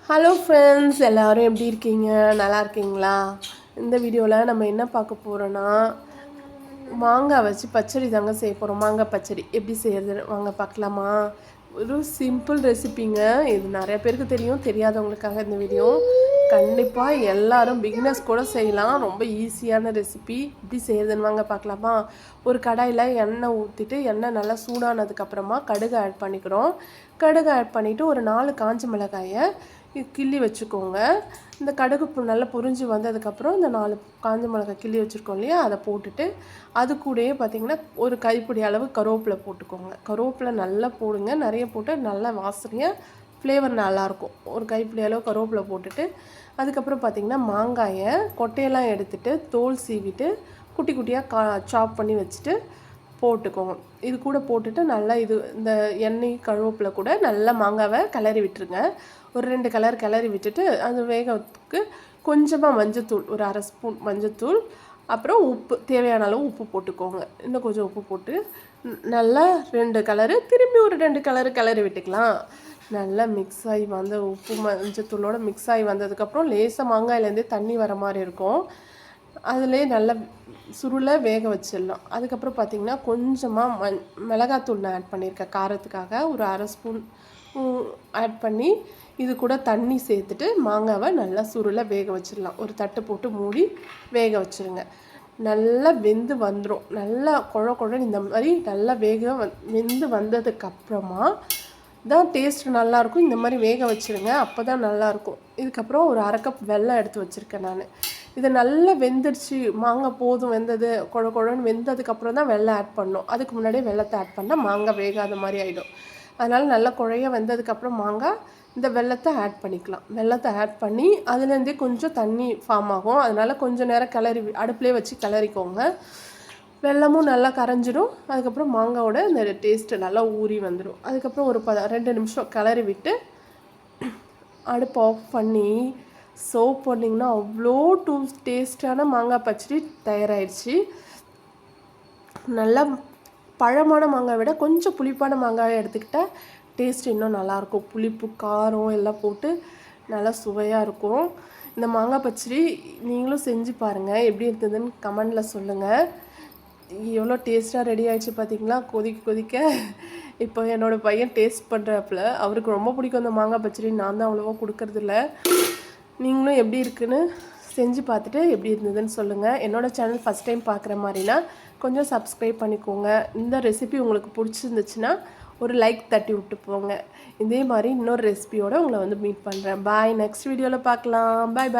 Hello friends, எல்லோரும் எப்படி இருக்கீங்க? நல்லா இருக்கீங்களா? இந்த வீடியோவில் நம்ம என்ன பார்க்க போகிறோன்னா, மாங்காய் வச்சு பச்சடி தாங்க செய்ய போகிறோம். மாங்காய் பச்சடி எப்படி செய்கிறது வாங்க பார்க்கலாமா? ஒரு சிம்பிள் ரெசிபிங்க. இது நிறைய பேருக்கு தெரியும், தெரியாதவங்களுக்காக இந்த வீடியோ. கண்டிப்பாக எல்லாரும் பிகினர்ஸ் கூட செய்யலாம். ரொம்ப ஈஸியான ரெசிபி. எப்படி செய்கிறதுன்னு வாங்க பார்க்கலாமா? ஒரு கடாயில் எண்ணெய் ஊற்றிட்டு எண்ணெய் நல்லா சூடானதுக்கப்புறமா கடுகு ஆட் பண்ணிக்கிறோம். கடுகு ஆட் பண்ணிவிட்டு ஒரு 4 காஞ்ச மிளகாயை கிள்ளி வச்சுக்கோங்க. இந்த கடுகு நல்லா பொரிஞ்சு வந்ததுக்கப்புறம் இந்த 4 காஞ்ச மிளகாய் கிள்ளி வச்சுருக்கோம் இல்லையா, அதை போட்டுட்டு அது கூடயே பார்த்திங்கன்னா ஒரு கைப்பிடி அளவு கருவேப்பிலை போட்டுக்கோங்க. கருவேப்பிலை நல்லா போடுங்க, நிறைய போட்டு நல்லா வாசனையாக ஃப்ளேவர் நல்லாயிருக்கும். ஒரு கைப்பிடி அளவு கருவேப்பிலை போட்டுட்டு அதுக்கப்புறம் பார்த்திங்கன்னா மாங்காயை கொட்டையெல்லாம் எடுத்துகிட்டு தோல் சீவிட்டு குட்டி குட்டியாக சாப் பண்ணி வச்சுட்டு போட்டுக்கோங்க. இது கூட போட்டுட்டு நல்லா இந்த எண்ணெய் கருவேப்பிலை கூட நல்லா மாங்காவை கிளறி விட்டுருங்க. ஒரு 2 கலர் கிளறி விட்டுட்டு அது வேகத்துக்கு கொஞ்சமாக மஞ்சத்தூள், ஒரு 1/2 ஸ்பூன் மஞ்சத்தூள், அப்புறம் உப்பு, தேவையான அளவு உப்பு போட்டுக்கோங்க. இன்னும் கொஞ்சம் உப்பு போட்டு நல்லா 2 கலரு, திரும்பி ஒரு 2 கலரு கிளறி விட்டுக்கலாம். நல்லா மிக்ஸ் ஆகி வந்த உப்பு மஞ்சத்தூளோடு மிக்ஸ் ஆகி வந்ததுக்கப்புறம் லேசாக மாங்காயிலேருந்தே தண்ணி வர மாதிரி இருக்கும். அதிலே நல்லா சுருளை வேக வச்சிடலாம். அதுக்கப்புறம் பார்த்திங்கன்னா கொஞ்சமாக மிளகாத்தூள் நான் ஆட் பண்ணியிருக்கேன். காரத்துக்காக ஒரு 1/2 ஸ்பூன் ஆட் பண்ணி இது கூட தண்ணி சேர்த்துட்டு மாங்காவை நல்லா சுருளை வேக வச்சிடலாம். ஒரு தட்டு போட்டு மூடி வேக வச்சுருங்க. நல்லா வெந்து வந்துடும். நல்லா குழன்னு இந்த மாதிரி நல்லா வெந்து வந்ததுக்கப்புறமா தான் டேஸ்ட் நல்லாயிருக்கும். இந்த மாதிரி வேக வச்சுருங்க, அப்போ தான் நல்லாயிருக்கும். இதுக்கப்புறம் ஒரு 1/2 கப் வெல்லம் எடுத்து வச்சுருக்கேன் நான். இது நல்லா வெந்துடுச்சு, மாங்காய் போதும் வெந்தது, குழன்னு வெந்ததுக்கப்புறம் தான் வெல்லம் ஆட் பண்ணணும். அதுக்கு முன்னாடியே வெல்லத்தை ஆட் பண்ணால் மாங்காய் வேகாத மாதிரி ஆகிடும். அதனால் நல்லா குழைய வெந்ததுக்கப்புறம் மாங்காய் இந்த வெல்லத்தை ஆட் பண்ணிக்கலாம். வெல்லத்தை ஆட் பண்ணி அதுலேருந்தே கொஞ்சம் தண்ணி ஃபார்ம் ஆகும். அதனால் கொஞ்சம் நேரம் அடுப்புலேயே வச்சு கிளறிக்கோங்க. வெல்லமும் நல்லா கரைஞ்சிடும். அதுக்கப்புறம் மாங்காவோட இந்த டேஸ்ட்டு நல்லா ஊறி வந்துடும். அதுக்கப்புறம் ஒரு 2 நிமிஷம் கிளறி விட்டு அடுப்பு ஆஃப் பண்ணி சர்வ் பண்ணிங்கன்னா அவ்வளோ டேஸ்டான மாங்காய் பச்சடி தயாராகிடுச்சு. நல்லா பழமான மாங்காய் விட கொஞ்சம் புளிப்பான மாங்காயை எடுத்துக்கிட்டால் டேஸ்ட் இன்னும் நல்லாயிருக்கும். புளிப்பு, காரம் எல்லாம் போட்டு நல்லா சுவையாக இருக்கும். இந்த மாங்காய் பச்சடி நீங்களும் செஞ்சு பாருங்கள், எப்படி இருந்ததுன்னு கமெண்டில் சொல்லுங்கள். எவ்வளோ டேஸ்ட்டாக ரெடி ஆகிடுச்சு பார்த்திங்களா? கொதிக்க இப்போ என்னோடய பையன் டேஸ்ட் பண்ணுறப்பல அவருக்கு ரொம்ப பிடிக்கும் அந்த மாங்காய் பச்சடி. நான் தான் அவ்வளோவா கொடுக்கறதில்ல. நீங்களும் எப்படி இருக்குன்னு செஞ்சு பார்த்துட்டு எப்படி இருந்ததுன்னு சொல்லுங்கள். என்னோடய சேனல் ஃபஸ்ட் டைம் பார்க்குற மாதிரினா கொஞ்சம் சப்ஸ்கிரைப் பண்ணிக்கோங்க. இந்த ரெசிபி உங்களுக்கு பிடிச்சிருந்துச்சுன்னா ஒரு லைக் தட்டி விட்டு போங்க. இதே மாதிரி இன்னொரு ரெசிபியோடு உங்களை மீட் பண்ணுறேன். பாய். நெக்ஸ்ட் வீடியோவில் பார்க்கலாம். பாய்.